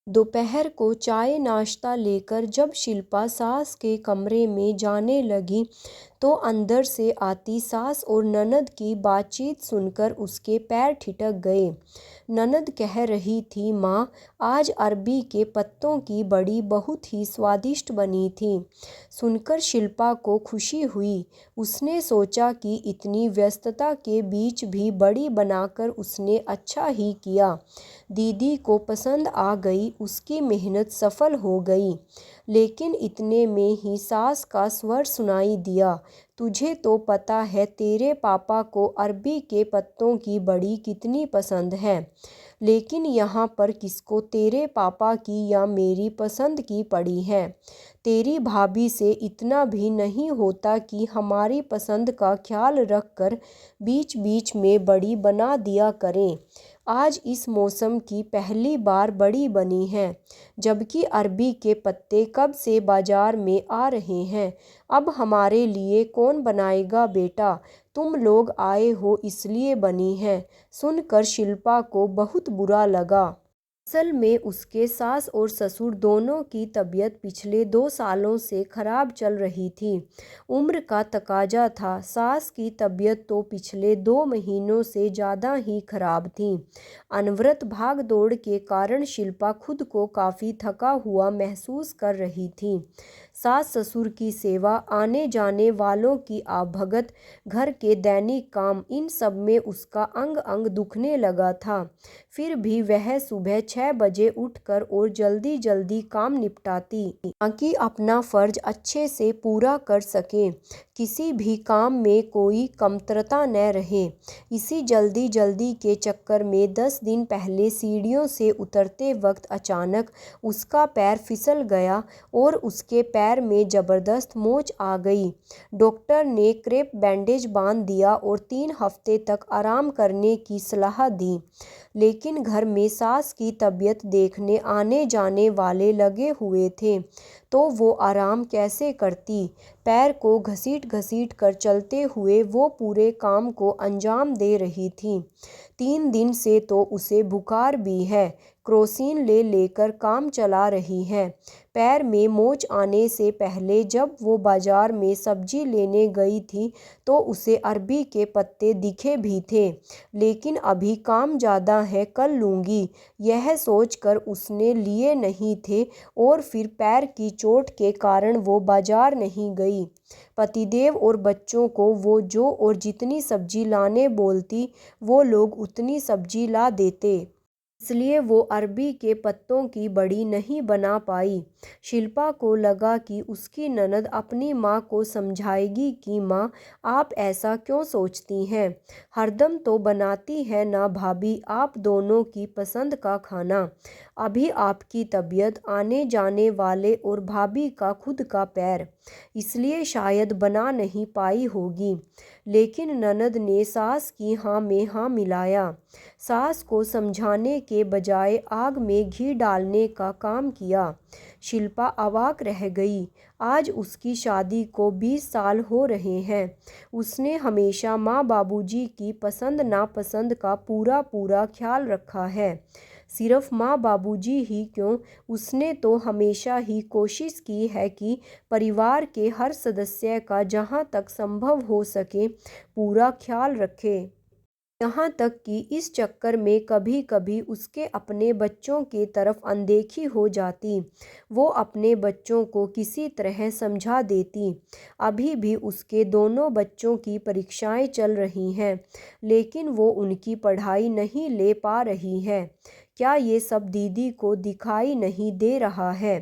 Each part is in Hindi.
दोपहर को चाय नाश्ता लेकर जब शिल्पा सास के कमरे में जाने लगी तो अंदर से आती सास और ननद की बातचीत सुनकर उसके पैर ठिठक गए। ननद कह रही थी, माँ आज अरबी के पत्तों की बड़ी बहुत ही स्वादिष्ट बनी थी। सुनकर शिल्पा को खुशी हुई। उसने सोचा कि इतनी व्यस्तता के बीच भी बड़ी बनाकर उसने अच्छा ही किया। दीदी को पसंद आ गई, उसकी मेहनत सफल हो गई। लेकिन इतने में ही सास का स्वर सुनाई दिया, तुझे तो पता है तेरे पापा को अरबी के पत्तों की बड़ी कितनी पसंद है, लेकिन यहाँ पर किसको तेरे पापा की या मेरी पसंद की पड़ी है। तेरी भाभी से इतना भी नहीं होता कि हमारी पसंद का ख्याल रख कर बीच बीच में बड़ी बना दिया करें। आज इस मौसम की पहली बार बड़ी बनी है, जबकि अरबी के पत्ते कब से बाजार में आ रहे हैं। अब हमारे लिए कौन बनाएगा बेटा, तुम लोग आए हो इसलिए बनी है। सुनकर शिल्पा को बहुत बुरा लगा। असल में उसके सास और ससुर दोनों की तबीयत पिछले 2 सालों से खराब चल रही थी। उम्र का तकाजा था। सास की तबीयत तो पिछले 2 महीनों से ज़्यादा ही खराब थी। अनवरत भाग दौड़ के कारण शिल्पा खुद को काफ़ी थका हुआ महसूस कर रही थी। सास ससुर की सेवा, आने जाने वालों की आवभगत, घर के दैनिक काम, इन सब में उसका अंग अंग दुखने लगा था। फिर भी वह सुबह 6 बजे उठकर और जल्दी जल्दी काम निपटाती ताकि अपना फर्ज अच्छे से पूरा कर सके, किसी भी काम में कोई कमतरता न रहे। इसी जल्दी जल्दी के चक्कर में 10 दिन पहले सीढ़ियों से उतरते वक्त अचानक उसका पैर फिसल गया और उसके पैर में ज़बरदस्त मोच आ गई। डॉक्टर ने क्रेप बैंडेज बांध दिया और 3 हफ्ते तक आराम करने की सलाह दी। लेकिन घर में सास की तबीयत देखने आने जाने वाले लगे हुए थे, तो वो आराम कैसे करती। पैर को घसीट घसीट कर चलते हुए वो पूरे काम को अंजाम दे रही थी। 3 दिन से तो उसे बुखार भी है, क्रोसिन ले लेकर काम चला रही है। पैर में मोच आने से पहले जब वो बाजार में सब्जी लेने गई थी तो उसे अरबी के पत्ते दिखे भी थे, लेकिन अभी काम ज़्यादा है, कल लूँगी यह सोचकर उसने लिए नहीं थे और फिर पैर की चोट के कारण वो बाजार नहीं गई। पतिदेव और बच्चों को वो जो और जितनी सब्जी लाने बोलती वो लोग उतनी सब्जी ला देते, इसलिए वो अरबी के पत्तों की बड़ी नहीं बना पाई। शिल्पा को लगा कि उसकी ननद अपनी माँ को समझाएगी कि माँ आप ऐसा क्यों सोचती हैं, हरदम तो बनाती है ना भाभी आप दोनों की पसंद का खाना। अभी आपकी तबीयत, आने जाने वाले और भाभी का खुद का पैर, इसलिए शायद बना नहीं पाई होगी। लेकिन ननद ने सास की हाँ में हाँ मिलाया। सास को समझाने के बजाय आग में घी डालने का काम किया। शिल्पा अवाक रह गई। आज उसकी शादी को 20 साल हो रहे हैं। उसने हमेशा माँ बाबूजी की पसंद नापसंद का पूरा पूरा ख्याल रखा है। सिर्फ माँ बाबूजी ही क्यों, उसने तो हमेशा ही कोशिश की है कि परिवार के हर सदस्य का जहाँ तक संभव हो सके पूरा ख्याल रखे। यहाँ तक कि इस चक्कर में कभी कभी उसके अपने बच्चों के तरफ अनदेखी हो जाती। वो अपने बच्चों को किसी तरह समझा देती। अभी भी उसके दोनों बच्चों की परीक्षाएं चल रही हैं, लेकिन वो उनकी पढ़ाई नहीं ले पा रही है। क्या ये सब दीदी को दिखाई नहीं दे रहा है।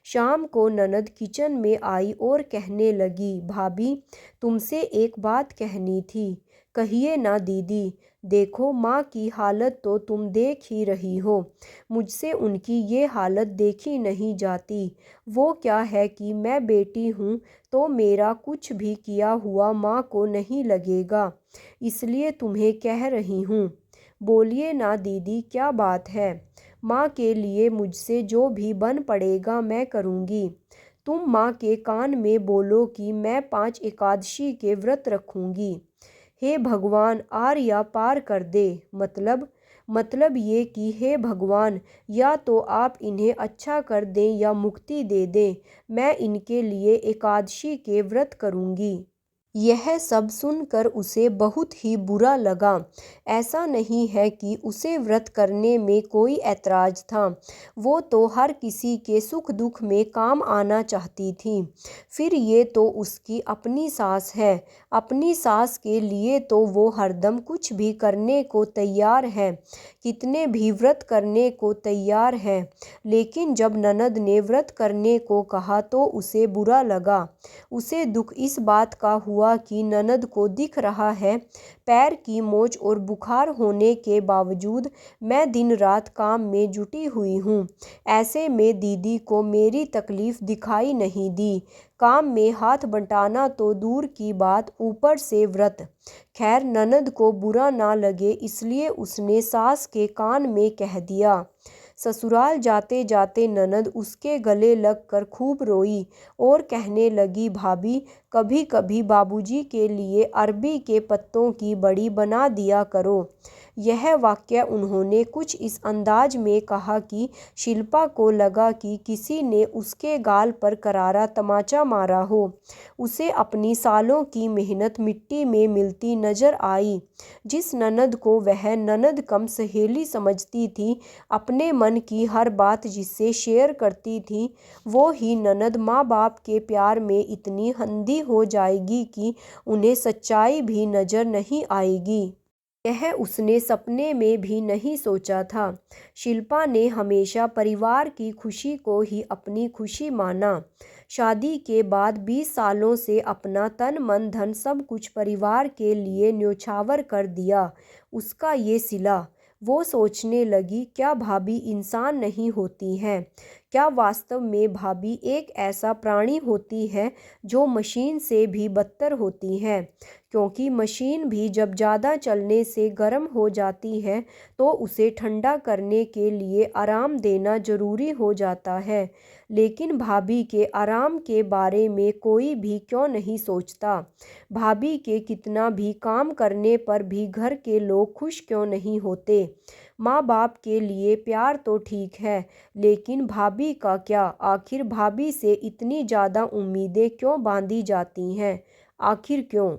शाम को ननद किचन में आई और कहने लगी, भाभी तुमसे एक बात कहनी थी। कहिए ना दीदी। देखो माँ की हालत तो तुम देख ही रही हो, मुझसे उनकी ये हालत देखी नहीं जाती। वो क्या है कि मैं बेटी हूँ तो मेरा कुछ भी किया हुआ माँ को नहीं लगेगा, इसलिए तुम्हें कह रही हूँ। बोलिए ना दीदी क्या बात है। माँ के लिए मुझसे जो भी बन पड़ेगा मैं करूँगी। तुम माँ के कान में बोलो कि मैं 5 एकादशी के व्रत रखूँगी। हे भगवान आर या पार कर दे, मतलब मतलब ये कि हे भगवान, या तो आप इन्हें अच्छा कर दें या मुक्ति दे दें, मैं इनके लिए एकादशी के व्रत करूँगी। यह सब सुनकर उसे बहुत ही बुरा लगा। ऐसा नहीं है कि उसे व्रत करने में कोई ऐतराज था, वो तो हर किसी के सुख दुख में काम आना चाहती थी। फिर ये तो उसकी अपनी सास है, अपनी सास के लिए तो वो हरदम कुछ भी करने को तैयार है, कितने भी व्रत करने को तैयार है। लेकिन जब ननद ने व्रत करने को कहा तो उसे बुरा लगा। उसे दुख इस बात का हुआ कि ननद को दिख रहा है पैर की मोच और बुखार होने के बावजूद मैं दिन रात काम में जुटी हुई हूँ। ऐसे में दीदी को मेरी तकलीफ दिखाई नहीं दी। काम में हाथ बंटाना तो दूर की बात, ऊपर से व्रत। खैर ननद को बुरा ना लगे इसलिए उसने सास के कान में कह दिया। ससुराल जाते जाते ननद उसके गले लगकर खूब रोई और कहने लगी, भाभी कभी कभी बाबूजी के लिए अरबी के पत्तों की बड़ी बना दिया करो। यह वाक्य उन्होंने कुछ इस अंदाज में कहा कि शिल्पा को लगा कि किसी ने उसके गाल पर करारा तमाचा मारा हो। उसे अपनी सालों की मेहनत मिट्टी में मिलती नजर आई। जिस ननद को वह ननद कम सहेली समझती थी, अपने मन की हर बात जिससे शेयर करती थी, वो ही ननद माँ बाप के प्यार में इतनी अंधी हो जाएगी कि उन्हें सच्चाई भी नजर नहीं आएगी। यह उसने सपने में भी नहीं सोचा था। शिल्पा ने हमेशा परिवार की खुशी को ही अपनी खुशी माना। शादी के बाद 20 सालों से अपना तन मन धन सब कुछ परिवार के लिए न्योछावर कर दिया। उसका ये सिला। वो सोचने लगी, क्या भाभी इंसान नहीं होती हैं? क्या वास्तव में भाभी एक ऐसा प्राणी होती है जो मशीन से भी बदतर होती है? क्योंकि मशीन भी जब ज़्यादा चलने से गर्म हो जाती है तो उसे ठंडा करने के लिए आराम देना ज़रूरी हो जाता है। लेकिन भाभी के आराम के बारे में कोई भी क्यों नहीं सोचता? भाभी के कितना भी काम करने पर भी घर के लोग खुश क्यों नहीं होते? माँ बाप के लिए प्यार तो ठीक है, लेकिन भाभी का क्या? आखिर भाभी से इतनी ज़्यादा उम्मीदें क्यों बांधी जाती हैं? आखिर क्यों?